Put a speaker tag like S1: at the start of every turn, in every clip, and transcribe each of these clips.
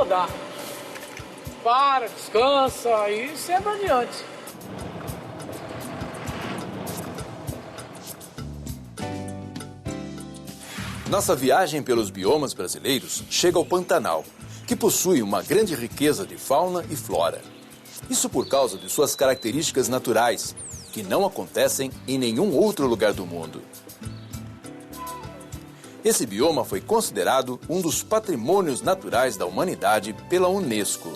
S1: rodar. Para, descansa e segue adiante.
S2: Nossa viagem pelos biomas brasileiros chega ao Pantanal, que possui uma grande riqueza de fauna e flora. Isso por causa de suas características naturais, que não acontecem em nenhum outro lugar do mundo. Esse bioma foi considerado um dos patrimônios naturais da humanidade pela Unesco.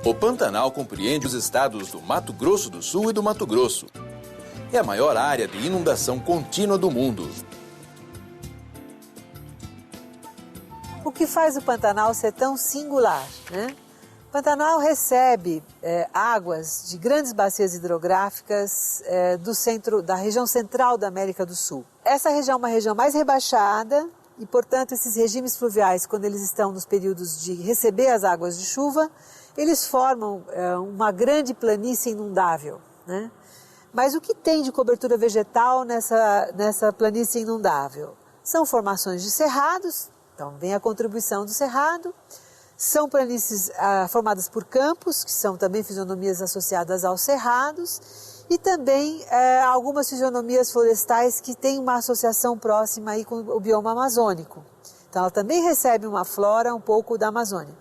S2: O Pantanal compreende os estados do Mato Grosso do Sul e do Mato Grosso. É a maior área de inundação contínua do mundo.
S3: O que faz o Pantanal ser tão singular, né? O Pantanal recebe águas de grandes bacias hidrográficas da região central da América do Sul. Essa região é uma região mais rebaixada e, portanto, esses regimes fluviais, quando eles estão nos períodos de receber as águas de chuva, eles formam uma grande planície inundável, né? Mas o que tem de cobertura vegetal nessa planície inundável? São formações de cerrados, então vem a contribuição do cerrado. São planícies formadas por campos, que são também fisionomias associadas aos cerrados, e também algumas fisionomias florestais que têm uma associação próxima aí com o bioma amazônico. Então ela também recebe uma flora um pouco da Amazônia.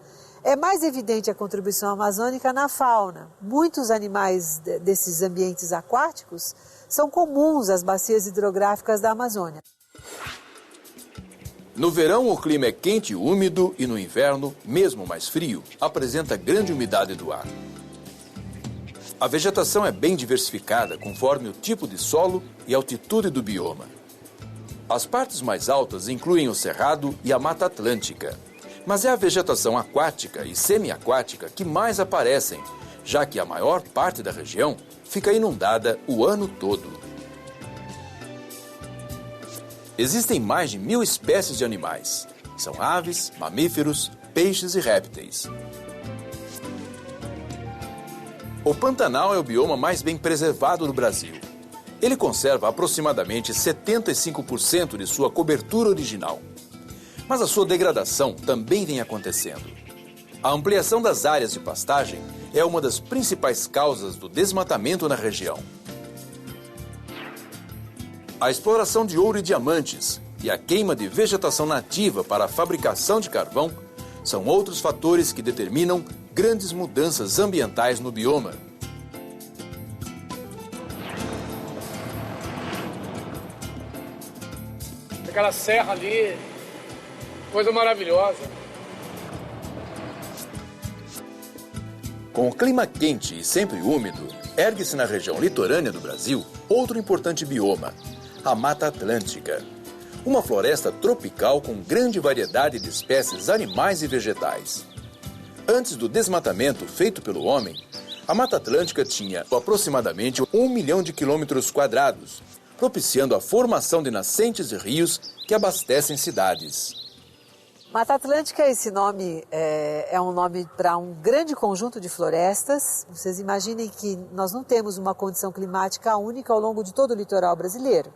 S3: É mais evidente a contribuição amazônica na fauna. Muitos animais desses ambientes aquáticos são comuns às bacias hidrográficas da Amazônia.
S2: No verão, o clima é quente e úmido e no inverno, mesmo mais frio, apresenta grande umidade do ar. A vegetação é bem diversificada conforme o tipo de solo e altitude do bioma. As partes mais altas incluem o Cerrado e a Mata Atlântica. Mas é a vegetação aquática e semiaquática que mais aparecem, já que a maior parte da região fica inundada o ano todo. Existem mais de 1000 espécies de animais. São aves, mamíferos, peixes e répteis. O Pantanal é o bioma mais bem preservado do Brasil. Ele conserva aproximadamente 75% de sua cobertura original. Mas a sua degradação também vem acontecendo. A ampliação das áreas de pastagem é uma das principais causas do desmatamento na região. A exploração de ouro e diamantes e a queima de vegetação nativa para a fabricação de carvão são outros fatores que determinam grandes mudanças ambientais no bioma.
S1: Aquela serra ali, coisa maravilhosa.
S2: Com o clima quente e sempre úmido, ergue-se na região litorânea do Brasil outro importante bioma, a Mata Atlântica. Uma floresta tropical com grande variedade de espécies animais e vegetais. Antes do desmatamento feito pelo homem, a Mata Atlântica tinha aproximadamente 1 milhão de quilômetros quadrados, propiciando a formação de nascentes e rios que abastecem cidades.
S3: Mata Atlântica, esse nome é um nome para um grande conjunto de florestas. Vocês imaginem que nós não temos uma condição climática única ao longo de todo o litoral brasileiro.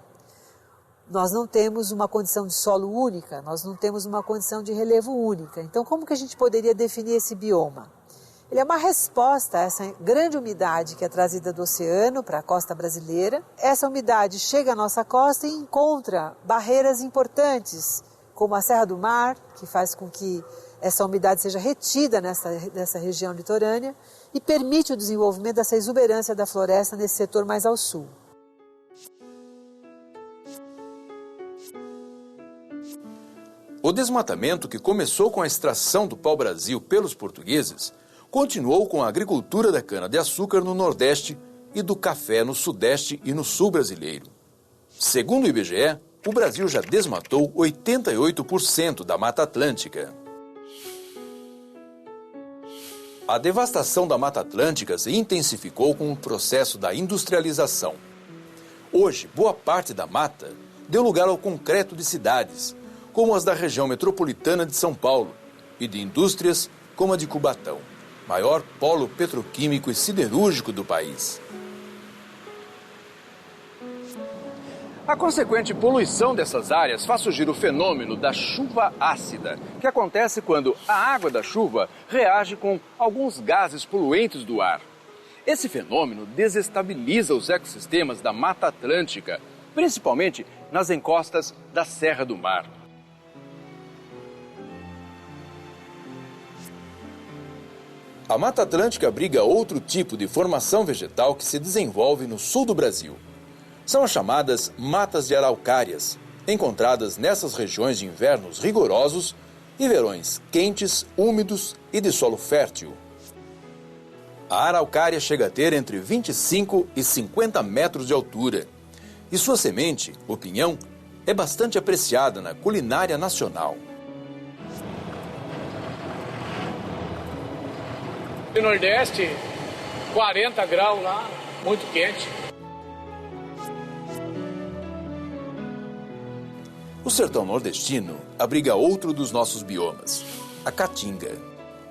S3: Nós não temos uma condição de solo única, nós não temos uma condição de relevo única. Então, como que a gente poderia definir esse bioma? Ele é uma resposta a essa grande umidade que é trazida do oceano para a costa brasileira. Essa umidade chega à nossa costa e encontra barreiras importantes, como a Serra do Mar, que faz com que essa umidade seja retida nessa região litorânea e permite o desenvolvimento dessa exuberância da floresta nesse setor mais ao sul.
S2: O desmatamento, que começou com a extração do pau-brasil pelos portugueses, continuou com a agricultura da cana-de-açúcar no Nordeste e do café no Sudeste e no Sul brasileiro. Segundo o IBGE, o Brasil já desmatou 88% da Mata Atlântica. A devastação da Mata Atlântica se intensificou com o processo da industrialização. Hoje, boa parte da mata deu lugar ao concreto de cidades, como as da região metropolitana de São Paulo, e de indústrias como a de Cubatão, maior polo petroquímico e siderúrgico do país. A consequente poluição dessas áreas faz surgir o fenômeno da chuva ácida, que acontece quando a água da chuva reage com alguns gases poluentes do ar. Esse fenômeno desestabiliza os ecossistemas da Mata Atlântica, principalmente nas encostas da Serra do Mar. A Mata Atlântica abriga outro tipo de formação vegetal que se desenvolve no sul do Brasil. São as chamadas matas de araucárias, encontradas nessas regiões de invernos rigorosos e verões quentes, úmidos e de solo fértil. A araucária chega a ter entre 25 e 50 metros de altura. E sua semente, o pinhão, é bastante apreciada na culinária nacional.
S1: No Nordeste, 40 graus lá, muito quente.
S2: O sertão nordestino abriga outro dos nossos biomas, a caatinga.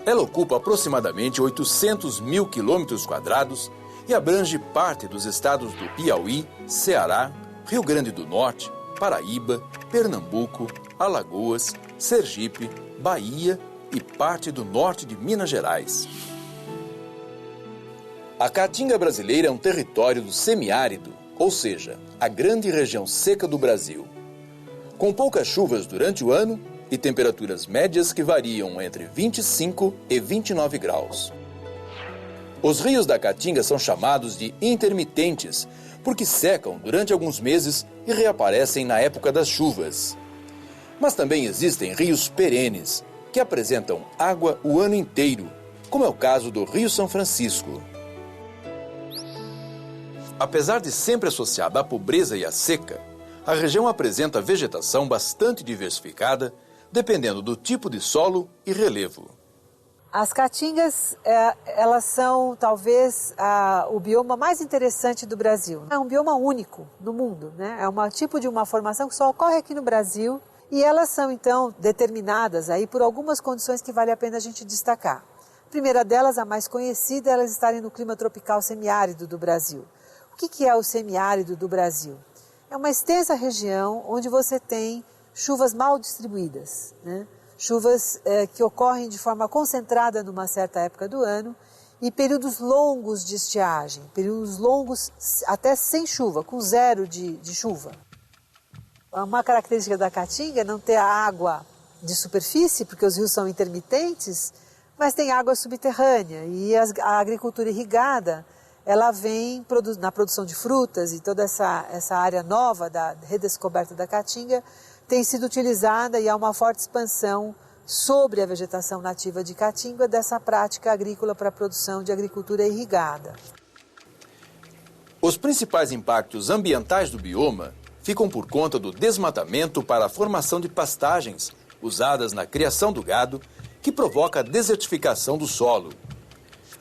S2: Ela ocupa aproximadamente 800 mil quilômetros quadrados e abrange parte dos estados do Piauí, Ceará, Rio Grande do Norte, Paraíba, Pernambuco, Alagoas, Sergipe, Bahia e parte do norte de Minas Gerais. A caatinga brasileira é um território do semiárido, ou seja, a grande região seca do Brasil. Com poucas chuvas durante o ano e temperaturas médias que variam entre 25 e 29 graus. Os rios da Caatinga são chamados de intermitentes, porque secam durante alguns meses e reaparecem na época das chuvas. Mas também existem rios perenes, que apresentam água o ano inteiro, como é o caso do Rio São Francisco. Apesar de sempre associada à pobreza e à seca, a região apresenta vegetação bastante diversificada, dependendo do tipo de solo e relevo.
S3: As caatingas, elas são talvez o bioma mais interessante do Brasil. É um bioma único no mundo, né? É um tipo de uma formação que só ocorre aqui no Brasil e elas são então determinadas aí por algumas condições que vale a pena a gente destacar. A primeira delas, a mais conhecida, é elas estarem no clima tropical semiárido do Brasil. O que é o semiárido do Brasil? É uma extensa região onde você tem chuvas mal distribuídas, né? Chuvas que ocorrem de forma concentrada numa certa época do ano e períodos longos de estiagem, períodos longos até sem chuva, com zero de chuva. Uma característica da Caatinga é não ter a água de superfície, porque os rios são intermitentes, mas tem água subterrânea e a agricultura irrigada ela vem na produção de frutas e toda essa área nova da redescoberta da Caatinga tem sido utilizada e há uma forte expansão sobre a vegetação nativa de Caatinga dessa prática agrícola para a produção de agricultura irrigada.
S2: Os principais impactos ambientais do bioma ficam por conta do desmatamento para a formação de pastagens usadas na criação do gado, que provoca a desertificação do solo.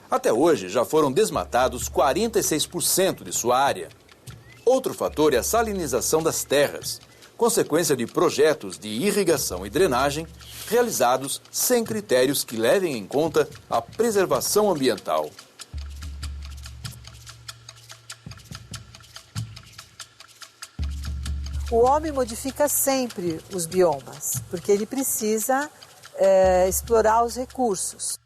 S2: Até hoje, já foram desmatados 46% de sua área. Outro fator é a salinização das terras, consequência de projetos de irrigação e drenagem realizados sem critérios que levem em conta a preservação ambiental.
S3: O homem modifica sempre os biomas, porque ele precisa explorar os recursos.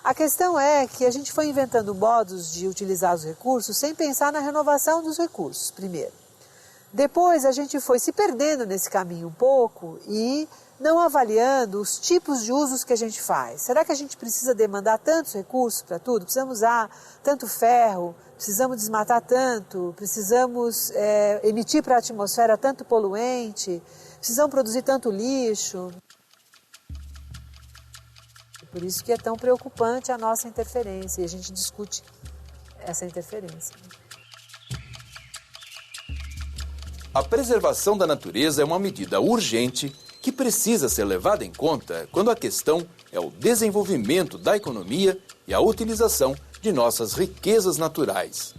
S3: A questão é que a gente foi inventando modos de utilizar os recursos sem pensar na renovação dos recursos, primeiro. Depois a gente foi se perdendo nesse caminho um pouco e não avaliando os tipos de usos que a gente faz. Será que a gente precisa demandar tantos recursos para tudo? Precisamos usar tanto ferro, precisamos desmatar tanto, precisamos emitir para a atmosfera tanto poluente, precisamos produzir tanto lixo. Por isso que é tão preocupante a nossa interferência e a gente discute essa interferência.
S2: A preservação da natureza é uma medida urgente que precisa ser levada em conta quando a questão é o desenvolvimento da economia e a utilização de nossas riquezas naturais.